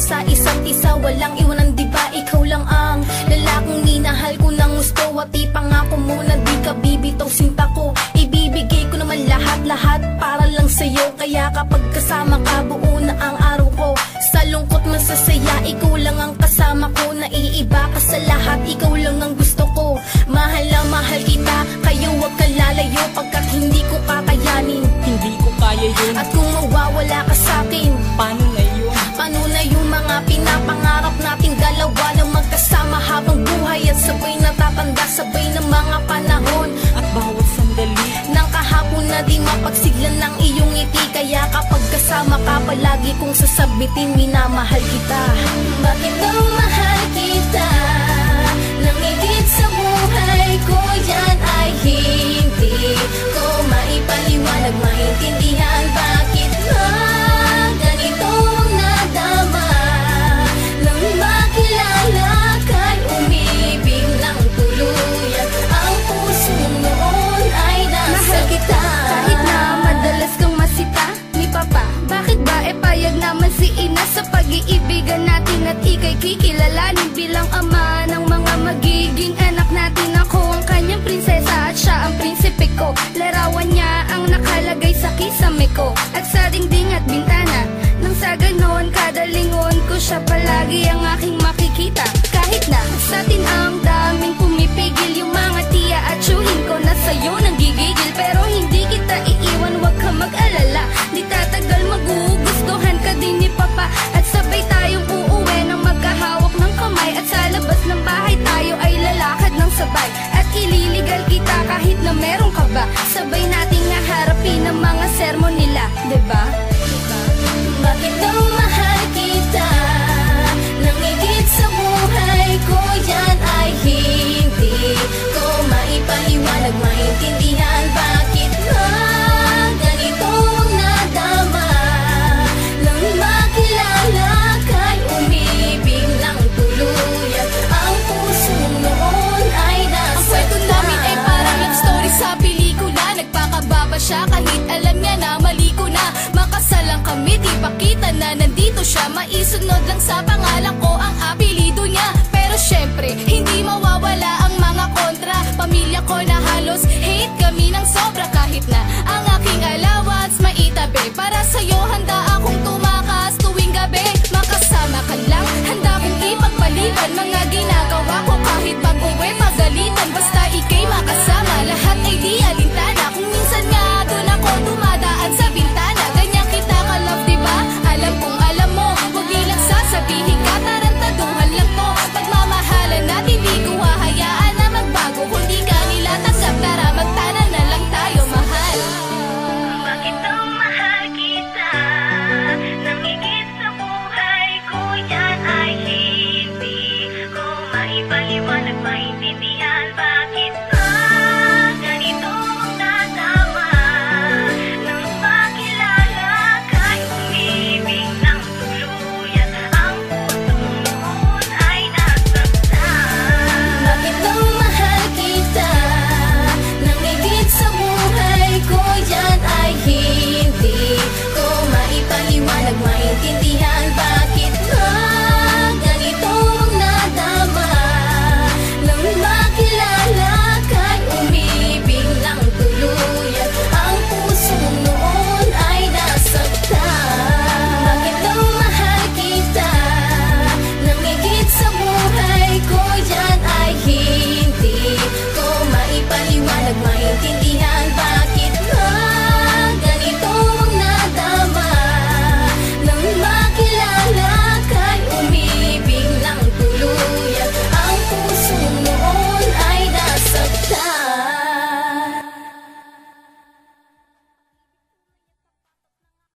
sa isa't isa, walang iwanan, diba? Ikaw lang ang lalaking minahal ko ng gusto. At ipangako mo na di ka bibitaw, sinta ko ibibigay ko naman lahat-lahat para lang sa'yo. Kaya kapag kasama ka, buo na ang araw ko. Sa lungkot masasaya, ikaw lang ang kasama ko. Naiiba ka sa lahat, ikaw lang ang gusto ko. Mahal na mahal kita, kaya huwag ka lalayo. Pagkat hindi ko kakayanin, hindi ko kaya yun. at kung mawawala ka sa'kin, paano na yun? paano na yung mga pinapangarap nating dalawa na magkasama habang buhay at sabay natatanda, sabay ng mga panahon At bawat sandali nang kahapon na di mapagsiglan ng iyong ngiti. Kaya kapag kasama ka, palagi kong sasabitin, minamahal kita. Bakit daw mahal kita nang higit sa buhay ko? Yan ay hindi ko maipaliwanag, maintindihan. Bakit nga ganito ang nadama nang makilala ka'y umibig ng tuluyan. Ang puso noon ay nasa kita. Kahit na madalas kang masita ni Papa, bakit ba payag naman si Ina sa pag-iibigan natin? At ika'y kikilalanin bilang ama ng mga magiging anak natin. Ako ang kanyang prinsesa at siya ang prinsipe ko. Larawan niya ang nakalagay sa kisame ko at sa dingding at bintana. Nang sa ganon, kada lingon ko siya palagi ang aking makikita. Kahit na sa atin ang daming pumipigil, yung mga tiya at tiyuhin ko na sa'yo nang gigigil. Pero hindi kita iiwan, wag ka mag-alala. Di tatagal, magugustuhan ka din ni Papa. At sabay tayong uuwi nang magkahawak ng kamay. At sa labas ng bahay tayo ay lalakad ng sabay. At ililigal kita kahit na meron ka ba. Sabay nating naharapin ang mga sermon nila, diba? Bakit daw mahal kita nang higit sa buhay ko? Yan ay hindi ko maipaliwanag, maintindihan. Bakit nga ganito ang nadama nang makilala ka'y umibig ng tuluyan. Ang puso noon ay nasa kita. Ang kwento namin ay parang love story sa pelikula. Nagpakababa siya kahit alam niya na mali ko na. Makasalang kami, di pa kita na nandito siya. Maisunod lang sa pangalan ko ang apelido niya. Pero syempre, hindi mawawala ang mga kontra. Pamilya ko na halos hate kami ng sobra. Kahit na ang aking allowance maitabi, para sa'yo handa akong